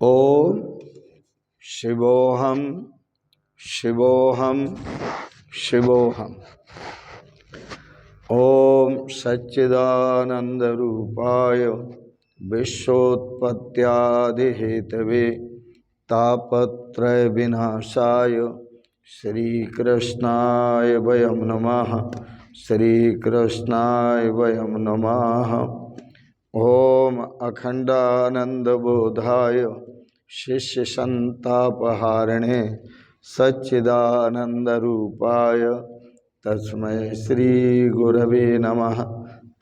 ओम शिवोहम शिवोहम शिवोहम। ओम सच्चिदानंद रूपाय विश्वोत्पत्त्यादिहेतवे तापत्रय विनाशाय श्री कृष्णाय वयं नमः। श्री कृष्णाय वयं नमः। ओम अखंडानंद बोधाय शिष्य संतापहारिणे सच्चिदानंद रूपाय तस्मै श्री गुरवे नमः।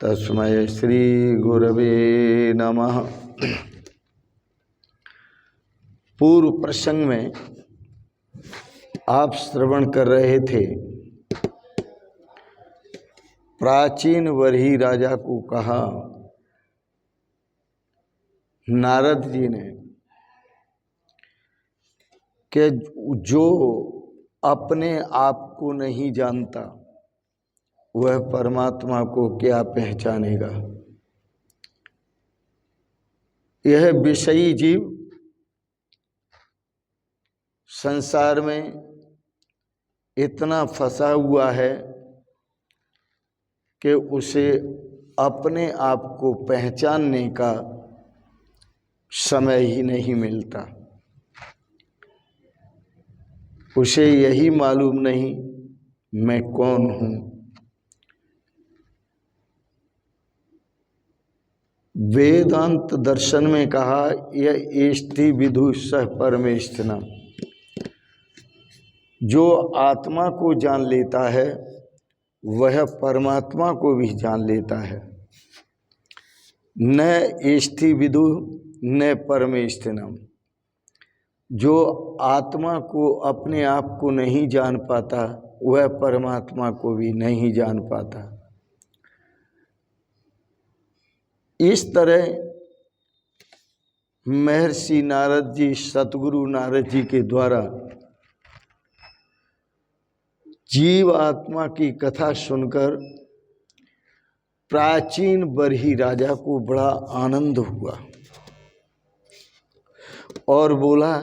तस्मै श्री गुरवे नमः। पूर्व प्रसंग में आप श्रवण कर रहे थे, प्राचीन वरही राजा को कहा नारद जी ने कि जो अपने आप को नहीं जानता वह परमात्मा को क्या पहचानेगा। यह विषयी जीव संसार में इतना फंसा हुआ है कि उसे अपने आप को पहचानने का समय ही नहीं मिलता। उसे यही मालूम नहीं मैं कौन हूँ। वेदांत दर्शन में कहा यह एष्टि विदु सह परमेष्ठिनम्। जो आत्मा को जान लेता है वह परमात्मा को भी जान लेता है। न एष्टि विदु न परमेष्ठिनम्। जो आत्मा को अपने आप को नहीं जान पाता वह परमात्मा को भी नहीं जान पाता। इस तरह महर्षि नारद जी सतगुरु नारद जी के द्वारा जीव आत्मा की कथा सुनकर प्राचीन बरही राजा को बड़ा आनंद हुआ और बोला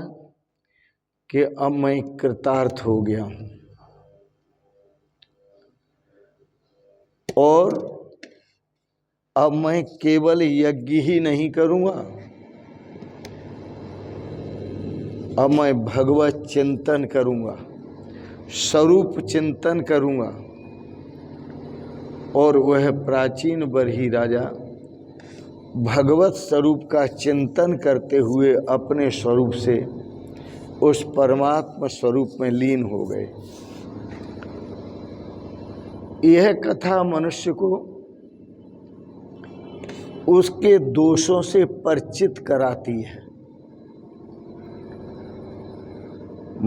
कि अब मैं कृतार्थ हो गया हूँ और अब मैं केवल यज्ञ ही नहीं करूँगा, अब मैं भगवत चिंतन करूँगा, स्वरूप चिंतन करूँगा। और वह प्राचीन बरही राजा भगवत स्वरूप का चिंतन करते हुए अपने स्वरूप से उस परमात्मा स्वरूप में लीन हो गए। यह कथा मनुष्य को उसके दोषों से परिचित कराती है।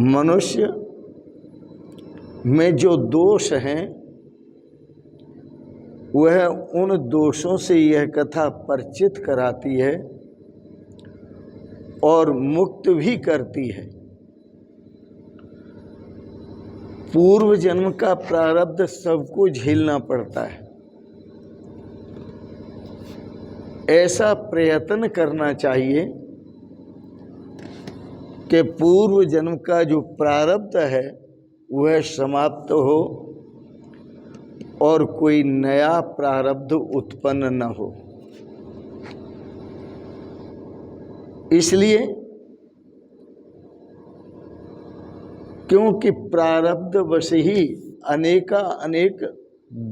मनुष्य में जो दोष हैं वह उन दोषों से यह कथा परिचित कराती है और मुक्त भी करती है। पूर्व जन्म का प्रारब्ध सबको झेलना पड़ता है। ऐसा प्रयत्न करना चाहिए कि पूर्व जन्म का जो प्रारब्ध है वह समाप्त हो और कोई नया प्रारब्ध उत्पन्न न हो। इसलिए क्योंकि प्रारब्ध वश ही अनेक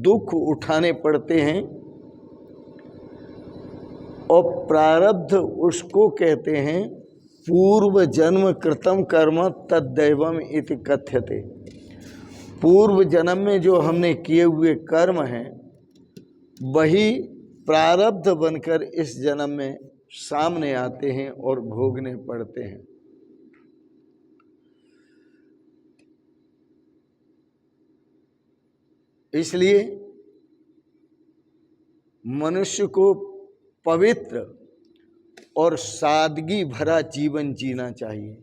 दुख उठाने पड़ते हैं और प्रारब्ध उसको कहते हैं पूर्व जन्म कृतम कर्म तद्दैवम इति कथ्यते। पूर्व जन्म में जो हमने किए हुए कर्म हैं वही प्रारब्ध बनकर इस जन्म में सामने आते हैं और भोगने पड़ते हैं। इसलिए मनुष्य को पवित्र और सादगी भरा जीवन जीना चाहिए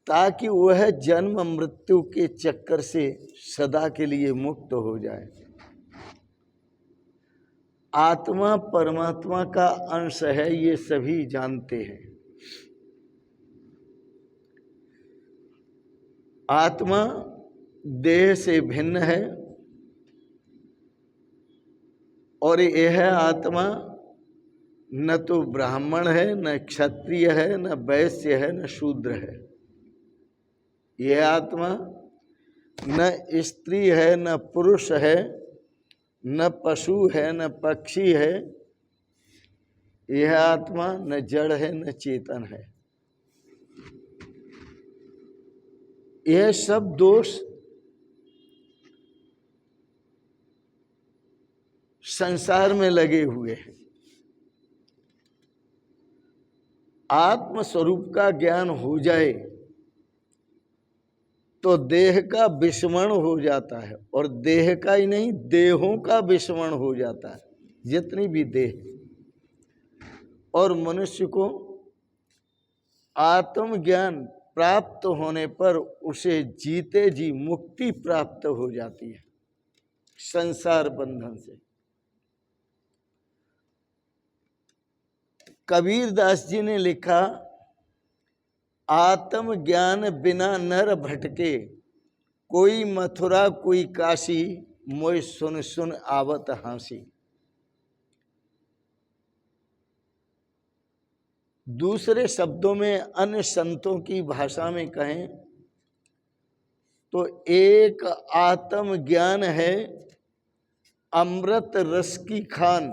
ताकि वह जन्म मृत्यु के चक्कर से सदा के लिए मुक्त हो जाए। आत्मा परमात्मा का अंश है, ये सभी जानते हैं। आत्मा देह से भिन्न है और यह आत्मा न तो ब्राह्मण है, न क्षत्रिय है, न वैश्य है, न शूद्र है। यह आत्मा न स्त्री है, न पुरुष है, न पशु है, न पक्षी है। यह आत्मा न जड़ है, न चेतन है। यह सब दोष संसार में लगे हुए हैं। आत्म स्वरूप का ज्ञान हो जाए तो देह का विस्मरण हो जाता है, और देह का ही नहीं, देहों का विस्मरण हो जाता है, जितनी भी देह। और मनुष्य को आत्मज्ञान प्राप्त होने पर उसे जीते जी मुक्ति प्राप्त हो जाती है संसार बंधन से। कबीर दास जी ने लिखा, आत्मज्ञान बिना नर भटके, कोई मथुरा कोई काशी, मोय सुन सुन आवत हांसी। दूसरे शब्दों में, अन्य संतों की भाषा में कहें तो एक आत्मज्ञान है अमृत रस की खान,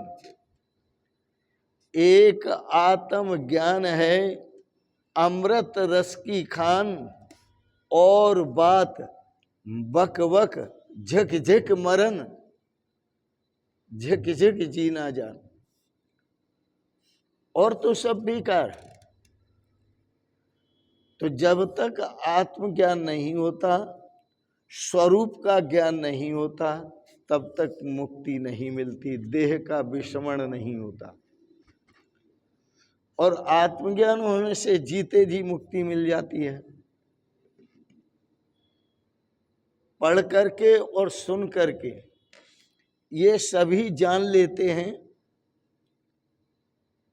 एक आत्मज्ञान है अमृत रस की खान, और बात बक बक झक झक मरन, झक झक जी ना जान। और तो सब बेकार। तो जब तक आत्मज्ञान नहीं होता, स्वरूप का ज्ञान नहीं होता, तब तक मुक्ति नहीं मिलती, देह का विस्मरण नहीं होता। और आत्मज्ञान होने से जीते जी मुक्ति मिल जाती है। पढ़ करके और सुन करके ये सभी जान लेते हैं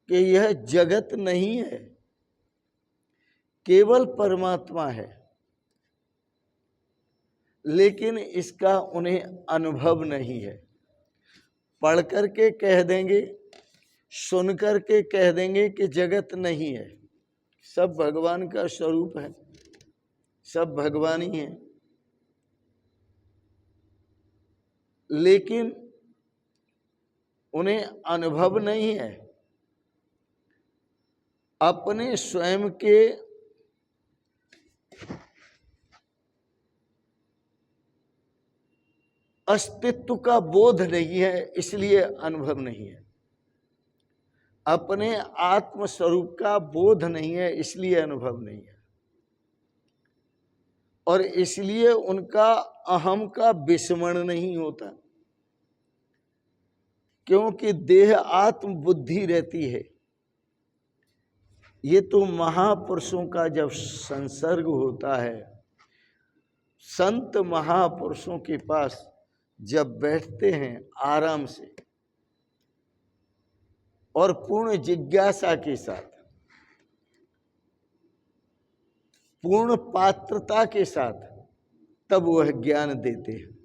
कि यह जगत नहीं है, केवल परमात्मा है, लेकिन इसका उन्हें अनुभव नहीं है। पढ़ करके कह देंगे, सुन करके कह देंगे कि जगत नहीं है, सब भगवान का स्वरूप है, सब भगवान ही है, लेकिन उन्हें अनुभव नहीं है अपने स्वयं के अस्तित्व का बोध नहीं है, इसलिए अनुभव नहीं है। अपने आत्म स्वरूप का बोध नहीं है, इसलिए अनुभव नहीं है। और इसलिए उनका अहम का विस्मरण नहीं होता, क्योंकि देह आत्म बुद्धि रहती है। ये तो महापुरुषों का जब संसर्ग होता है, संत महापुरुषों के पास जब बैठते हैं आराम से और पूर्ण जिज्ञासा के साथ, पूर्ण पात्रता के साथ, तब वह ज्ञान देते हैं।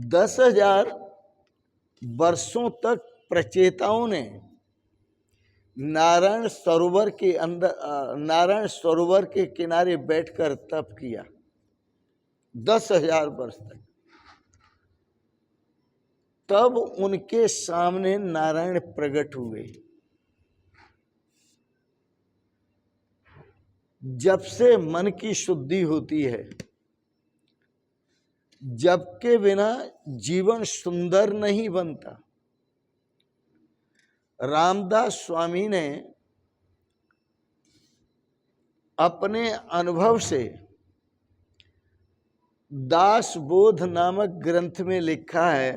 दस 10,000 वर्षों तक प्रचेताओं ने नारायण सरोवर के अंदर, नारायण सरोवर के किनारे बैठकर तप किया 10,000 वर्ष तक। तब उनके सामने नारायण प्रकट हुए। जब से मन की शुद्धि होती है, जब के बिना जीवन सुंदर नहीं बनता। रामदास स्वामी ने अपने अनुभव से दास बोध नामक ग्रंथ में लिखा है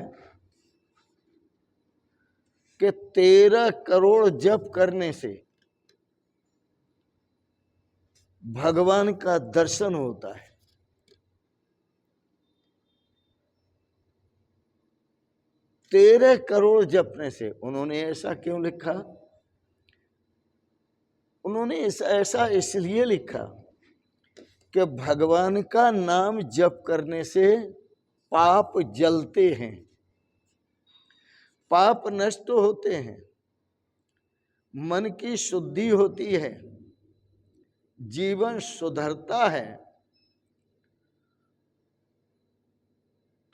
कि 13 करोड़ जप करने से भगवान का दर्शन होता है। 13 करोड़ जपने से। उन्होंने ऐसा क्यों लिखा? उन्होंने ऐसा इसलिए लिखा कि भगवान का नाम जप करने से पाप जलते हैं, पाप नष्ट होते हैं, मन की शुद्धि होती है, जीवन सुधरता है।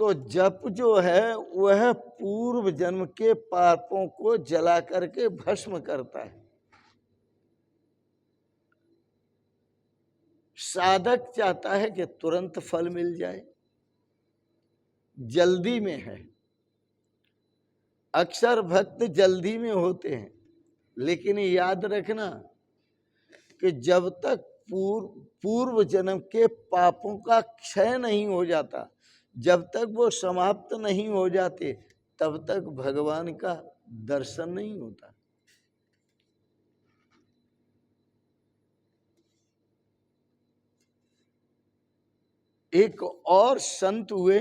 तो जप जो है वह पूर्व जन्म के पापों को जला करके भस्म करता है। साधक चाहता है कि तुरंत फल मिल जाए, जल्दी में है। अक्सर भक्त जल्दी में होते हैं, लेकिन याद रखना कि जब तक पूर्व जन्म के पापों का क्षय नहीं हो जाता, जब तक वो समाप्त नहीं हो जाते, तब तक भगवान का दर्शन नहीं होता। एक और संत हुए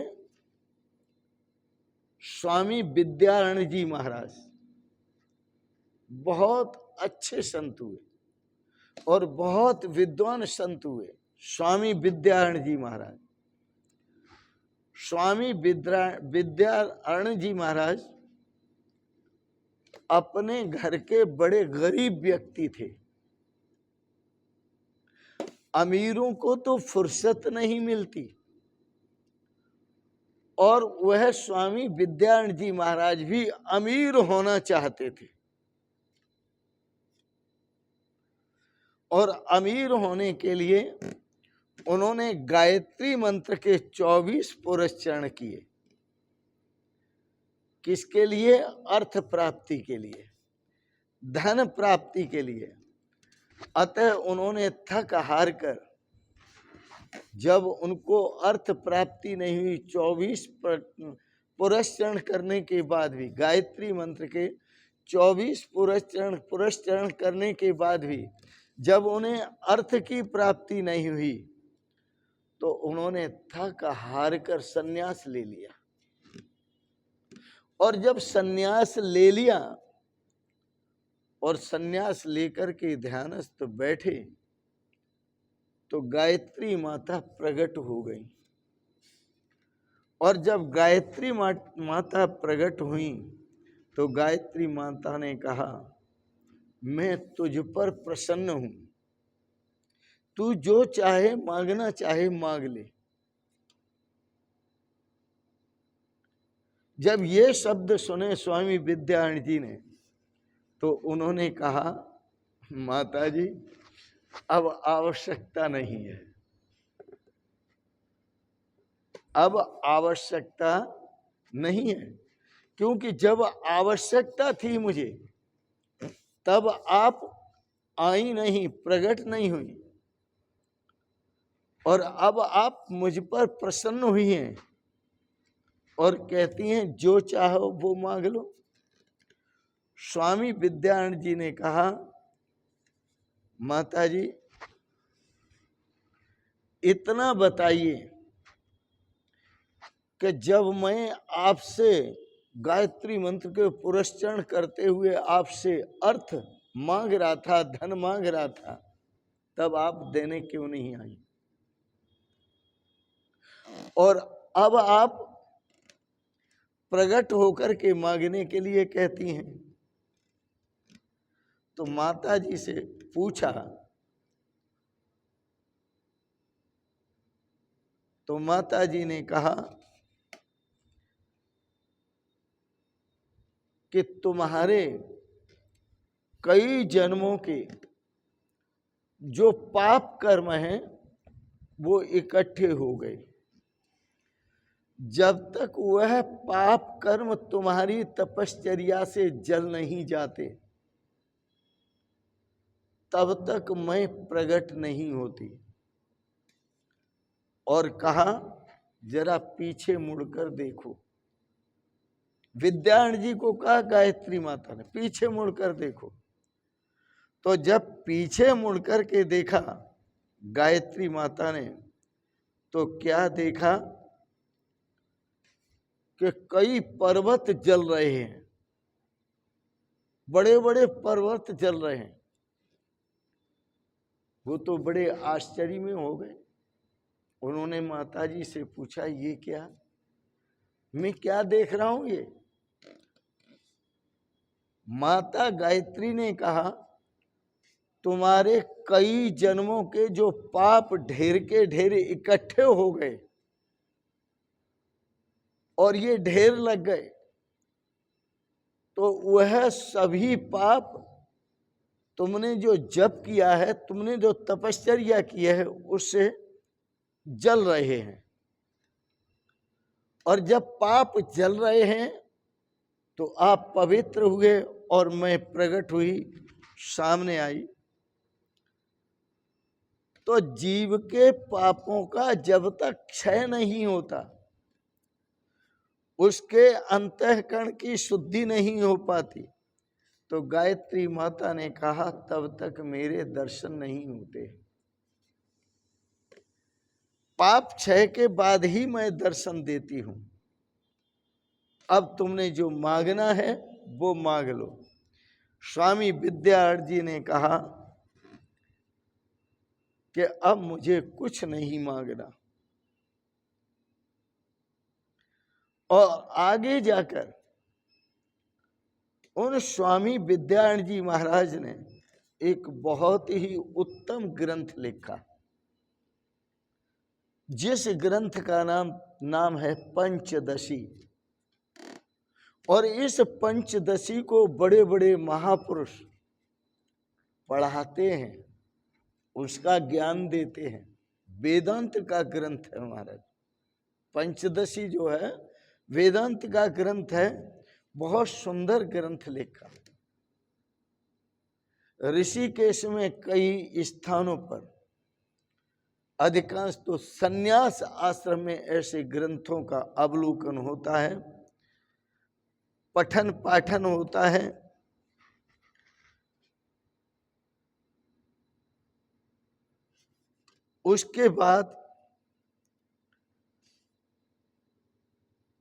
स्वामी विद्यारण्य जी महाराज, बहुत अच्छे संत हुए और बहुत विद्वान संत हुए स्वामी विद्यारण्य जी महाराज। स्वामी विद्यारण्य जी महाराज अपने घर के बड़े गरीब व्यक्ति थे। अमीरों को तो फुर्सत नहीं मिलती, और वह स्वामी विद्यारण्य जी महाराज भी अमीर होना चाहते थे। और अमीर होने के लिए उन्होंने गायत्री मंत्र के 24 पुरस्चरण किए। किसके लिए? अर्थ प्राप्ति के लिए, धन प्राप्ति के लिए। अतः उन्होंने थक हार कर, जब उनको अर्थ प्राप्ति नहीं हुई, 24 पुरस्चरण करने के बाद भी, गायत्री मंत्र के 24 पुरस्चरण करने के बाद भी जब उन्हें अर्थ की प्राप्ति नहीं हुई, तो उन्होंने थक हार कर संन्यास ले लिया। और जब संन्यास ले लिया और संन्यास लेकर के ध्यानस्थ बैठे, तो गायत्री माता प्रकट हो गई। और जब गायत्री माता प्रकट हुई, तो गायत्री माता ने कहा, मैं तुझ पर प्रसन्न हूं, तू जो चाहे मांगना चाहे मांग ले। जब ये शब्द सुने स्वामी विद्यारण्य जी ने, तो उन्होंने कहा, माता जी अब आवश्यकता नहीं है, अब आवश्यकता नहीं है। क्योंकि जब आवश्यकता थी मुझे, तब आप आई नहीं, प्रकट नहीं हुई, और अब आप मुझ पर प्रसन्न हुई हैं और कहती हैं जो चाहो वो मांग लो। स्वामी विद्यारण्य जी ने कहा, माता जी इतना बताइए कि जब मैं आपसे गायत्री मंत्र के पुरस्चरण करते हुए आपसे अर्थ मांग रहा था, धन मांग रहा था, तब आप देने क्यों नहीं आई? और अब आप प्रकट होकर के मांगने के लिए कहती हैं। तो माता जी से पूछा, तो माता जी ने कहा कि तुम्हारे कई जन्मों के जो पाप कर्म हैं वो इकट्ठे हो गए। जब तक वह पाप कर्म तुम्हारी तपश्चर्या से जल नहीं जाते, तब तक मैं प्रकट नहीं होती। और कहा, जरा पीछे मुड़कर देखो। विद्यारण्य जी को कहा गायत्री माता ने, पीछे मुड़कर देखो। तो जब पीछे मुड़कर के देखा, गायत्री माता ने तो क्या देखा कि कई पर्वत जल रहे हैं, बड़े बड़े पर्वत जल रहे हैं। वो तो बड़े आश्चर्य में हो गए। उन्होंने माताजी से पूछा, ये क्या, मैं क्या देख रहा हूं ये? माता गायत्री ने कहा, तुम्हारे कई जन्मों के जो पाप ढेर के ढेर इकट्ठे हो गए और ये ढेर लग गए, तो वह सभी पाप तुमने जो जप किया है, तुमने जो तपश्चर्या की है, उससे जल रहे हैं। और जब पाप जल रहे हैं तो आप पवित्र हुए और मैं प्रकट हुई, सामने आई। तो जीव के पापों का जब तक क्षय नहीं होता, उसके अंतःकरण की शुद्धि नहीं हो पाती, तो गायत्री माता ने कहा, तब तक मेरे दर्शन नहीं होते। पाप क्षय के बाद ही मैं दर्शन देती हूं। अब तुमने जो मांगना है वो मांग लो। स्वामी विद्यार्थी जी ने कहा कि अब मुझे कुछ नहीं मांगना। और आगे जाकर उन स्वामी विद्यार्थी जी महाराज ने एक बहुत ही उत्तम ग्रंथ लिखा, जिस ग्रंथ का नाम है पंचदशी। और इस पंचदशी को बड़े बड़े महापुरुष पढ़ाते हैं, उसका ज्ञान देते हैं। वेदांत का ग्रंथ है महाराज। पंचदशी जो है वेदांत का ग्रंथ है, बहुत सुंदर ग्रंथ लिखा। ऋषिकेश में कई स्थानों पर, अधिकांश तो संन्यास आश्रम में ऐसे ग्रंथों का अवलोकन होता है, पठन पाठन होता है। उसके बाद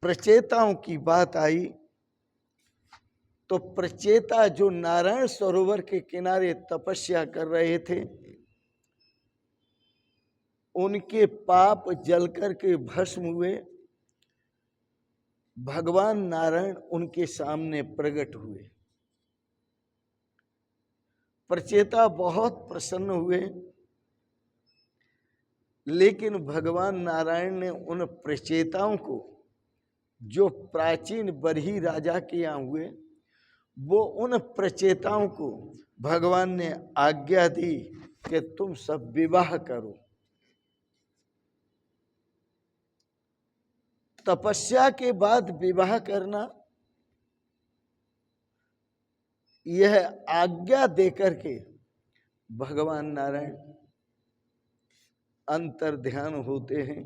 प्रचेताओं की बात आई, तो प्रचेता जो नारायण सरोवर के किनारे तपस्या कर रहे थे, उनके पाप जलकर के भस्म हुए। भगवान नारायण उनके सामने प्रकट हुए। प्रचेता बहुत प्रसन्न हुए, लेकिन भगवान नारायण ने उन प्रचेताओं को, जो प्राचीन बरही राजा के यहाँ हुए, वो उन प्रचेताओं को भगवान ने आज्ञा दी कि तुम सब विवाह करो। तपस्या के बाद विवाह करना, यह आज्ञा देकर के भगवान नारायण अंतर ध्यान होते हैं।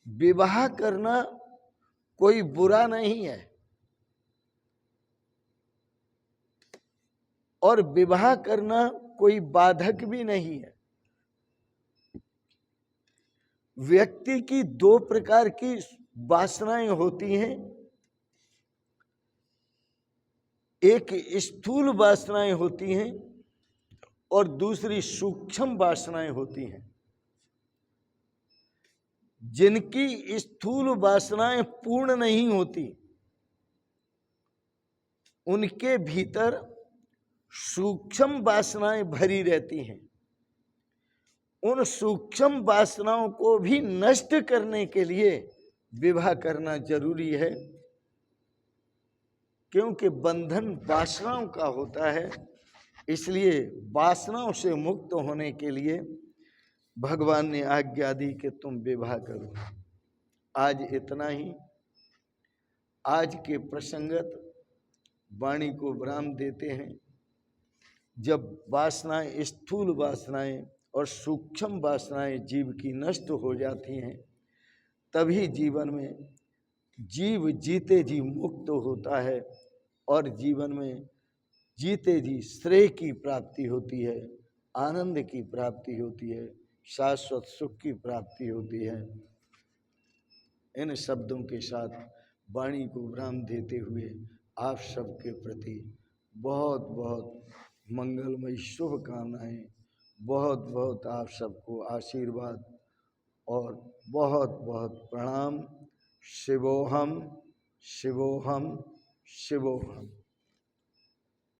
विवाह करना कोई बुरा नहीं है, और विवाह करना कोई बाधक भी नहीं है। व्यक्ति की दो प्रकार की वासनाएं होती हैं, एक स्थूल वासनाएं होती हैं और दूसरी सूक्ष्म वासनाएं होती हैं। जिनकी स्थूल वासनाएं पूर्ण नहीं होती, उनके भीतर सूक्ष्म वासनाएं भरी रहती हैं। उन सूक्ष्म वासनाओं को भी नष्ट करने के लिए विवाह करना जरूरी है, क्योंकि बंधन वासनाओं का होता है। इसलिए वासनाओं से मुक्त होने के लिए भगवान ने आज्ञा दी कि तुम विवाह करो। आज इतना ही। आज के प्रसंगत वाणी को विराम देते हैं। जब वासनाएं, स्थूल वासनाएं और सूक्ष्म वासनाएं जीव की नष्ट हो जाती हैं, तभी जीवन में जीव जीते जी मुक्त होता है और जीवन में जीते जी श्रेय की प्राप्ति होती है। आनंद की प्राप्ति होती है, शाश्वत सुख की प्राप्ति होती है। इन शब्दों के साथ वाणी को विराम देते हुए आप सबके प्रति बहुत बहुत मंगलमयी शुभकामनाएं, बहुत बहुत आप सबको आशीर्वाद और बहुत बहुत प्रणाम। शिवोहम शिवोहम शिवोहम।